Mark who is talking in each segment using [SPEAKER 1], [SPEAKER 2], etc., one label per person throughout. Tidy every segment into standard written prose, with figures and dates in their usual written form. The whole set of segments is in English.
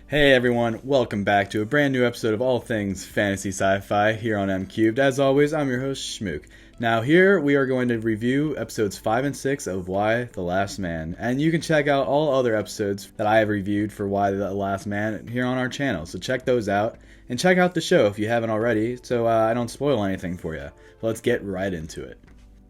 [SPEAKER 1] Hey everyone, welcome back to a brand new episode of All Things Fantasy Sci-Fi here on Mcubed. As always, I'm your host, Schmook. Now here we are going to review episodes 5 and 6 of Y the Last Man. And you can check out all other episodes that I have reviewed for Y the Last Man here on our channel. So check those out, and check out the show if you haven't already, so I don't spoil anything for you. Let's get right into it.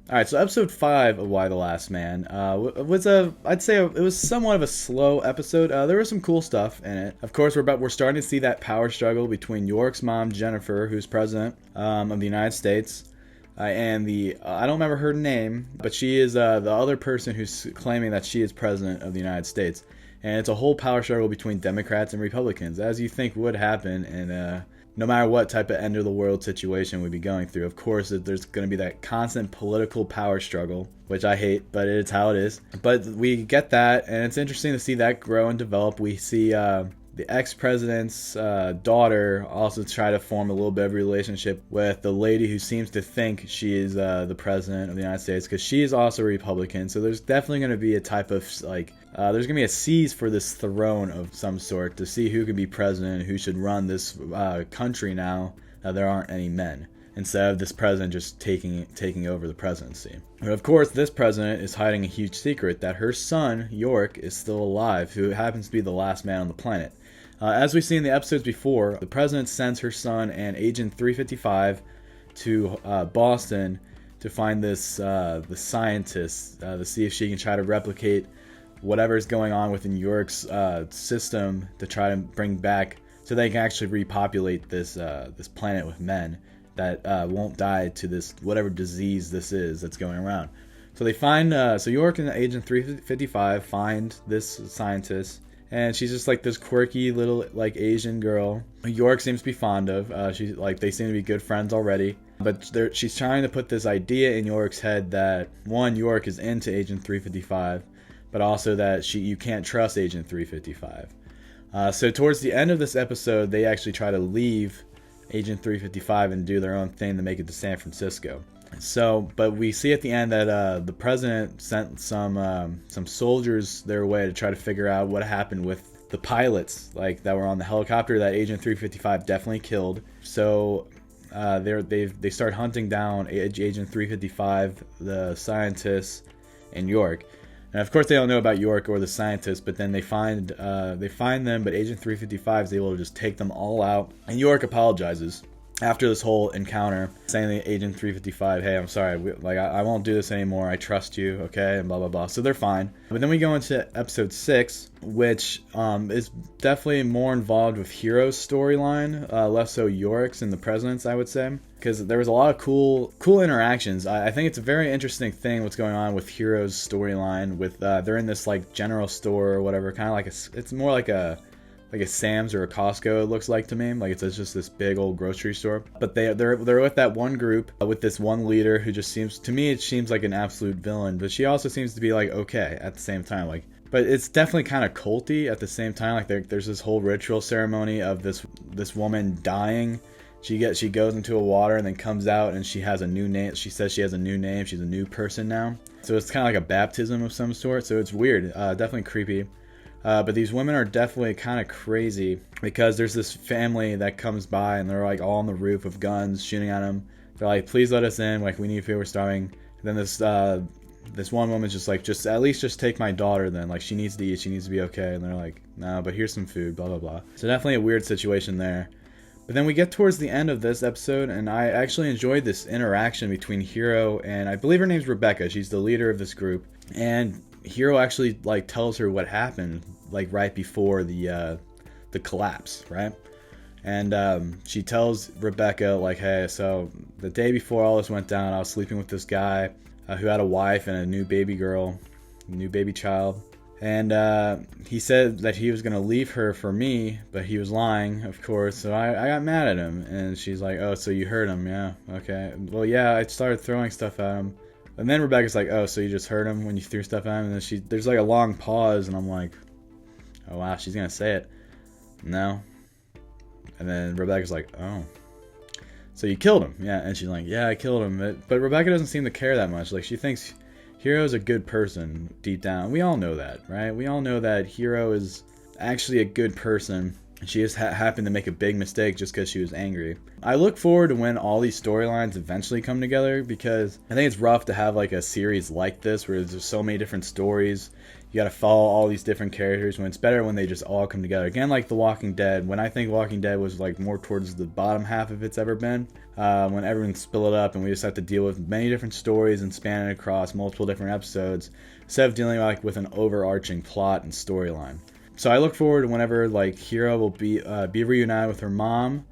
[SPEAKER 1] Alright, so episode 5 of Y the Last Man I'd say it was somewhat of a slow episode. There was some cool stuff in it. Of course, we're starting to see that power struggle between York's mom, Jennifer, who's president of the United States, and I don't remember her name, but she is the other person who's claiming that she is president of the United States. And it's a whole power struggle between Democrats and Republicans, as you think would happen in no matter what type of end-of-the-world situation we'd be going through. Of course, there's going to be that constant political power struggle, which I hate, but it's how it is. But we get that, and it's interesting to see that grow and develop. We see the ex-president's daughter also try to form a little bit of a relationship with the lady who seems to think she is the president of the United States, because she is also a Republican. So there's definitely going to be a type of, there's going to be a seize for this throne of some sort to see who can be president, who should run this country now that there aren't any men, instead of this president just taking over the presidency. But of course, this president is hiding a huge secret, that her son, York, is still alive, who happens to be the last man on the planet. As we've seen in the episodes before, the president sends her son and Agent 355 to Boston to find the scientist, to see if she can try to replicate whatever's going on within York's system to try to bring back, so they can actually repopulate this planet with men that won't die to this whatever disease this is that's going around. So they find so York and Agent 355 find this scientist, and she's just like this quirky little Asian girl York seems to be fond of. They seem to be good friends already. But she's trying to put this idea in York's head that, one, York is into Agent 355, but also that you can't trust Agent 355. So towards the end of this episode, they actually try to leave Agent 355 and do their own thing to make it to San Francisco. So, but we see at the end that the president sent some soldiers their way to try to figure out what happened with the pilots, that were on the helicopter that Agent 355 definitely killed. So they start hunting down Agent 355, the scientists, and York. And of course they don't know about York or the scientists, but then they find them, but Agent 355 is able to just take them all out. And York apologizes after this whole encounter, saying to Agent 355, hey, I'm sorry, I won't do this anymore, I trust you, okay, and blah blah blah. So they're fine. But then we go into episode 6, which is definitely more involved with Hero's storyline, less so York's and the president's, I would say, because there was a lot of cool interactions. I think it's a very interesting thing what's going on with Hero's storyline. With they're in this general store or whatever, kind of it's more like a Sam's or a Costco, it looks like to me. It's just this big old grocery store. But they're with that one group, with this one leader who just seems like an absolute villain. But she also seems to be okay at the same time. But it's definitely kind of culty at the same time. There's this whole ritual ceremony of this woman dying. She goes into a water and then comes out, and she has a new name. She says she has a new name. She's a new person now. So it's kind of like a baptism of some sort. So it's weird, definitely creepy. But these women are definitely kind of crazy, because there's this family that comes by and they're all on the roof with guns shooting at them. They're like, please let us in, we need food, we're starving. And then this one woman's just at least just take my daughter then, she needs to eat, she needs to be okay. And they're like, no, but here's some food, blah blah blah. So definitely a weird situation there. But then we get towards the end of this episode, and I actually enjoyed this interaction between Hero and, I believe her name's Rebecca. She's the leader of this group, and Hero actually tells her what happened right before the collapse, right? And she tells Rebecca hey, so the day before all this went down, I was sleeping with this guy who had a wife and a new baby girl, new baby child. And he said that he was going to leave her for me, but he was lying, of course. So I got mad at him. And she's like, oh, so you hurt him? Yeah, okay. Well, yeah, I started throwing stuff at him. And then Rebecca's like, oh, so you just hurt him when you threw stuff at him? And then there's a long pause, and I'm like, oh, wow, she's going to say it. No. And then Rebecca's like, oh, so you killed him? Yeah. And she's like, yeah, I killed him. But Rebecca doesn't seem to care that much. She thinks Hero's a good person deep down. We all know that, right? We all know that Hero is actually a good person. She just happened to make a big mistake just because she was angry. I look forward to when all these storylines eventually come together, because I think it's rough to have like a series like this where there's so many different stories. You gotta follow all these different characters, when it's better when they just all come together. Again, like The Walking Dead, when I think Walking Dead was like more towards the bottom half of it's ever been, when everyone split up and we just have to deal with many different stories and span it across multiple different episodes, instead of dealing like with an overarching plot and storyline. So I look forward to whenever like Hero will be reunited with her mom,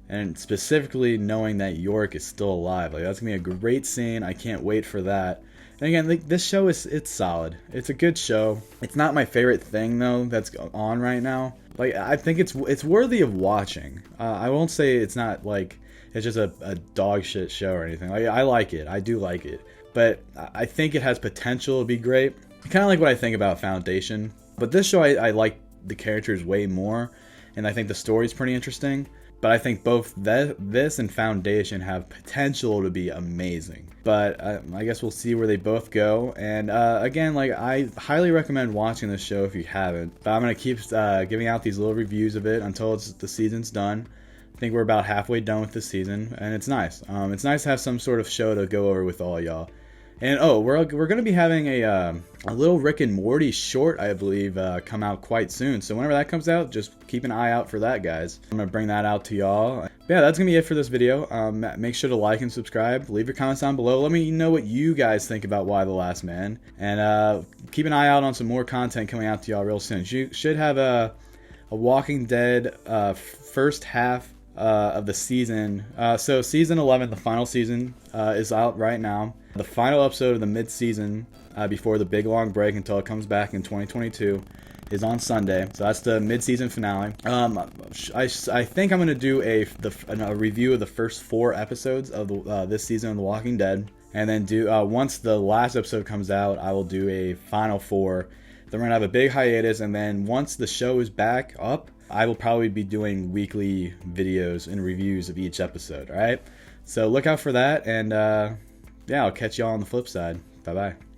[SPEAKER 1] and specifically knowing that York is still alive. Like, that's gonna be a great scene. I can't wait for that. And again, like, this show it's solid. It's a good show. It's not my favorite thing though that's on right now. Like, I think it's worthy of watching. I won't say it's not like it's just a dog shit show or anything. Like, I like it. I do like it. But I think it has potential to be great. Kind of like what I think about Foundation. But this show, I like the characters way more, and I think the story's pretty interesting. But I think both this and Foundation have potential to be amazing. But I guess we'll see where they both go. And again, like, I highly recommend watching this show if you haven't. But I'm going to keep giving out these little reviews of it until the season's done. I think we're about halfway done with the season, and it's nice. It's nice to have some sort of show to go over with all y'all. And we're going to be having a little Rick and Morty short, I believe, come out quite soon. So whenever that comes out, just keep an eye out for that, guys. I'm going to bring that out to y'all. But yeah, that's going to be it for this video. Make sure to like and subscribe. Leave your comments down below. Let me know what you guys think about Y: The Last Man. And keep an eye out on some more content coming out to y'all real soon. You should have a Walking Dead first half of the season. So season 11, the final season, is out right now. The final episode of the mid-season before the big long break until it comes back in 2022 is on Sunday. So that's the mid-season finale. I think I'm going to do a review of the first 4 episodes of this season of The Walking Dead. And then once the last episode comes out, I will do a final 4. Then we're going to have a big hiatus, and then once the show is back up, I will probably be doing weekly videos and reviews of each episode, alright? So look out for that, and yeah, I'll catch y'all on the flip side. Bye-bye.